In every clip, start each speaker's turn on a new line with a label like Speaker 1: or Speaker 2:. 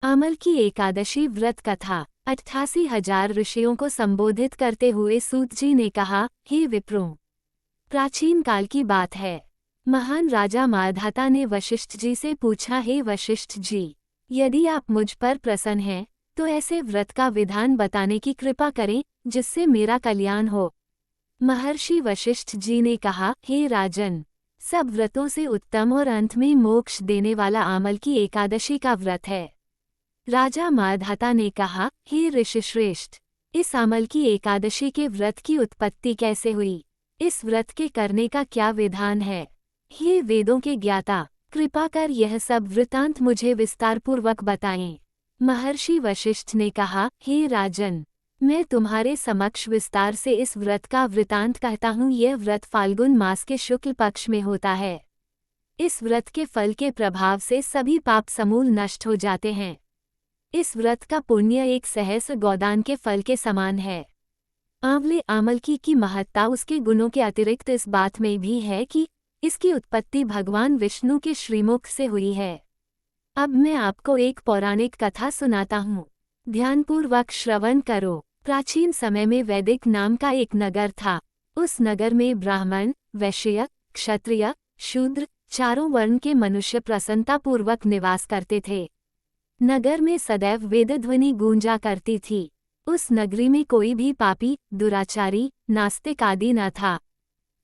Speaker 1: आमल की एकादशी व्रत कथा। 88,000 ऋषियों को संबोधित करते हुए सूत जी ने कहा, हे विप्रों, प्राचीन काल की बात है। महान राजा माधाता ने वशिष्ठ जी से पूछा, हे वशिष्ठ जी, यदि आप मुझ पर प्रसन्न हैं तो ऐसे व्रत का विधान बताने की कृपा करें जिससे मेरा कल्याण हो। महर्षि वशिष्ठ जी ने कहा, हे राजन, सब व्रतों से उत्तम और अंत में मोक्ष देने वाला आमल की एकादशी का व्रत है। राजा माधाता ने कहा, हे ऋषिश्रेष्ठ, इस आमल की एकादशी के व्रत की उत्पत्ति कैसे हुई? इस व्रत के करने का क्या विधान है? हे वेदों के ज्ञाता, कृपा कर यह सब वृतांत मुझे विस्तारपूर्वक बताएं। महर्षि वशिष्ठ ने कहा, हे राजन, मैं तुम्हारे समक्ष विस्तार से इस व्रत का वृतांत कहता हूँ। यह व्रत फाल्गुन मास के शुक्ल पक्ष में होता है। इस व्रत के फल के प्रभाव से सभी पाप समूल नष्ट हो जाते हैं। इस व्रत का पुण्य एक सहस्र गोदान के फल के समान है। आंवले आमल की महत्ता उसके गुणों के अतिरिक्त इस बात में भी है कि इसकी उत्पत्ति भगवान विष्णु के श्रीमुख से हुई है। अब मैं आपको एक पौराणिक कथा सुनाता हूँ, ध्यानपूर्वक श्रवण करो। प्राचीन समय में वैदिक नाम का एक नगर था। उस नगर में ब्राह्मण, वैश्य, क्षत्रिय, शूद्र, चारों वर्ण के मनुष्य प्रसन्नतापूर्वक निवास करते थे। नगर में सदैव वेदध्वनि गूंजा करती थी। उस नगरी में कोई भी पापी, दुराचारी, नास्तिक आदि न था।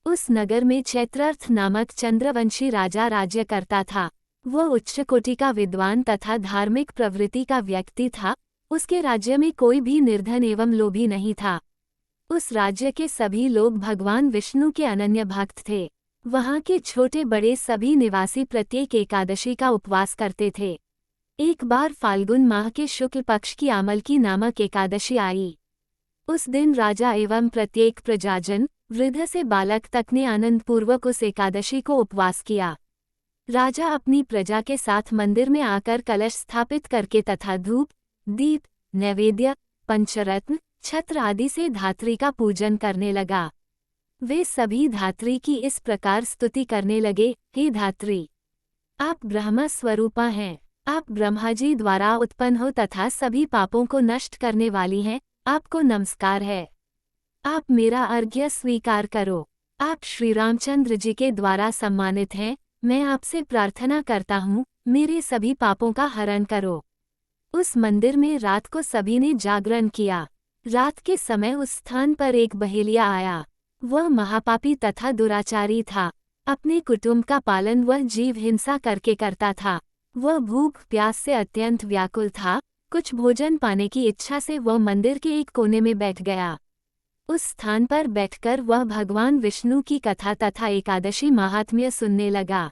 Speaker 1: उस नगर में चैत्रर्थ नामक चंद्रवंशी राजा राज्य करता था। वह उच्च कोटि का विद्वान तथा धार्मिक प्रवृत्ति का व्यक्ति था। उसके राज्य में कोई भी निर्धन एवं लोभी नहीं था। उस राज्य के सभी लोग भगवान विष्णु के अनन्य भक्त थे। वहाँ के छोटे बड़े सभी निवासी प्रत्येक एकादशी का उपवास करते थे। एक बार फाल्गुन माह के शुक्ल पक्ष की आमल की नामक एकादशी आई। उस दिन राजा एवं प्रत्येक प्रजाजन, वृद्ध से बालक तक ने आनंदपूर्वक उस एकादशी को उपवास किया। राजा अपनी प्रजा के साथ मंदिर में आकर कलश स्थापित करके तथा धूप, दीप, नैवेद्य, पंचरत्न, छत्र आदि से धात्री का पूजन करने लगा। वे सभी धात्री की इस प्रकार स्तुति करने लगे, हे धात्री, आप ब्रह्म स्वरूपा हैं। आप ब्रह्मा जी द्वारा उत्पन्न हो तथा सभी पापों को नष्ट करने वाली हैं। आपको नमस्कार है। आप मेरा अर्घ्य स्वीकार करो। आप श्री रामचंद्र जी के द्वारा सम्मानित हैं। मैं आपसे प्रार्थना करता हूँ, मेरे सभी पापों का हरण करो। उस मंदिर में रात को सभी ने जागरण किया। रात के समय उस स्थान पर एक बहेलिया आया। वह महापापी तथा दुराचारी था। अपने कुटुंब का पालन वह जीव हिंसा करके करता था। वह भूख प्यास से अत्यंत व्याकुल था। कुछ भोजन पाने की इच्छा से वह मंदिर के एक कोने में बैठ गया। उस स्थान पर बैठकर वह भगवान विष्णु की कथा तथा एकादशी महात्म्य सुनने लगा।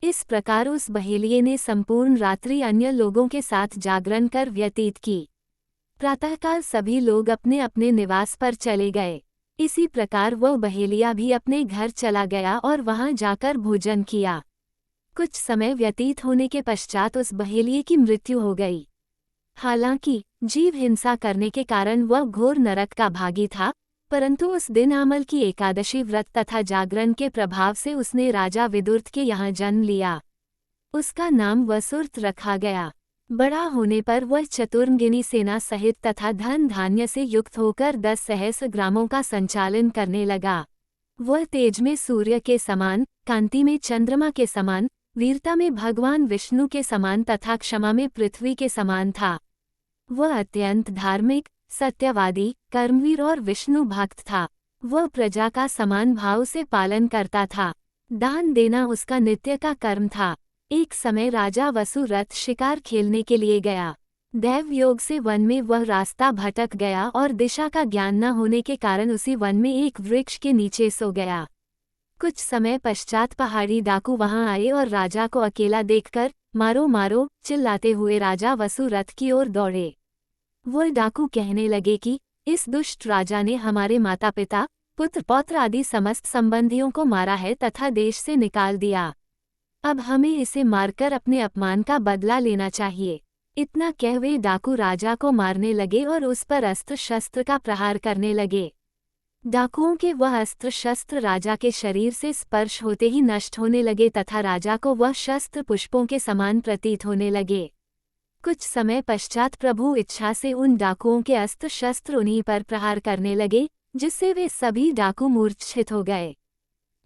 Speaker 1: इस प्रकार उस बहेलिये ने संपूर्ण रात्रि अन्य लोगों के साथ जागरण कर व्यतीत की। प्रातःकाल सभी लोग अपने अपने निवास पर चले गए। इसी प्रकार वह बहेलिया भी अपने घर चला गया और वहां जाकर भोजन किया। कुछ समय व्यतीत होने के पश्चात उस बहेलिये की मृत्यु हो गई। हालांकि जीव हिंसा करने के कारण वह घोर नरक का भागी था, परंतु उस दिन आमल की एकादशी व्रत तथा जागरण के प्रभाव से उसने राजा विदुर्त के यहाँ जन्म लिया। उसका नाम वसुर्त रखा गया। बड़ा होने पर वह चतुर्ंगिनी सेना सहित तथा धन धान्य से युक्त होकर 10 सहस्र ग्रामों का संचालन करने लगा। वह तेज में सूर्य के समान, कांति में चंद्रमा के समान, वीरता में भगवान विष्णु के समान तथा क्षमा में पृथ्वी के समान था। वह अत्यंत धार्मिक, सत्यवादी, कर्मवीर और विष्णु भक्त था। वह प्रजा का समान भाव से पालन करता था। दान देना उसका नित्य का कर्म था। एक समय राजा वसुरथ शिकार खेलने के लिए गया। दैव योग से वन में वह रास्ता भटक गया और दिशा का ज्ञान न होने के कारण उसी वन में एक वृक्ष के नीचे सो गया। कुछ समय पश्चात पहाड़ी डाकू वहां आए और राजा को अकेला देखकर मारो मारो चिल्लाते हुए राजा वसुरथ की ओर दौड़े। वह डाकू कहने लगे कि इस दुष्ट राजा ने हमारे माता पिता, पुत्र पौत्र आदि समस्त संबंधियों को मारा है तथा देश से निकाल दिया। अब हमें इसे मारकर अपने अपमान का बदला लेना चाहिए। इतना कह वे डाकू राजा को मारने लगे और उस पर अस्त्र शस्त्र का प्रहार करने लगे। डाकुओं के वह अस्त्र शस्त्र राजा के शरीर से स्पर्श होते ही नष्ट होने लगे तथा राजा को वह शस्त्र पुष्पों के समान प्रतीत होने लगे। कुछ समय पश्चात प्रभु इच्छा से उन डाकुओं के अस्त्र शस्त्र उन्हीं पर प्रहार करने लगे, जिससे वे सभी डाकू मूर्छित हो गए।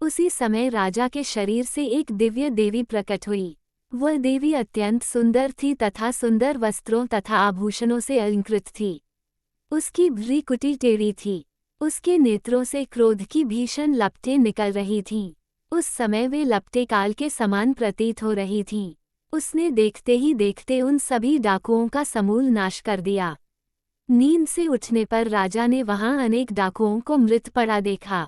Speaker 1: उसी समय राजा के शरीर से एक दिव्य देवी प्रकट हुई। वह देवी अत्यंत सुंदर थी तथा सुंदर वस्त्रों तथा आभूषणों से अलंकृत थी। उसकी भ्रूकुटी टेढ़ी थी। उसके नेत्रों से क्रोध की भीषण लपटें निकल रही थीं। उस समय वे लपटें काल के समान प्रतीत हो रही थीं। उसने देखते ही देखते उन सभी डाकुओं का समूल नाश कर दिया। नींद से उठने पर राजा ने वहां अनेक डाकुओं को मृत पड़ा देखा।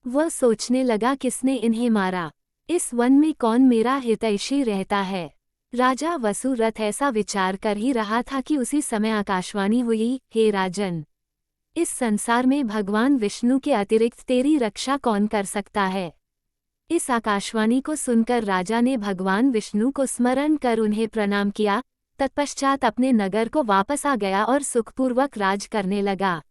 Speaker 1: वह सोचने लगा, किसने इन्हें मारा? इस वन में कौन मेरा हितैषी रहता है? राजा वसुरथ ऐसा विचार कर ही रहा था कि उसी समय आकाशवाणी हुई, हे राजन, इस संसार में भगवान विष्णु के अतिरिक्त तेरी रक्षा कौन कर सकता है? इस आकाशवाणी को सुनकर राजा ने भगवान विष्णु को स्मरण कर उन्हें प्रणाम किया। तत्पश्चात अपने नगर को वापस आ गया और सुखपूर्वक राज करने लगा।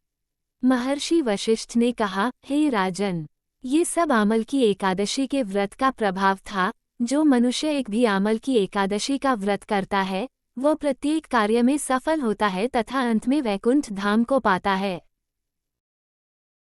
Speaker 1: महर्षि वशिष्ठ ने कहा, हे राजन, ये सब आमल की एकादशी के व्रत का प्रभाव था। जो मनुष्य एक भी आमल की एकादशी का व्रत करता है, वह प्रत्येक कार्य में सफल होता है तथा अंत में वैकुंठ धाम को पाता है।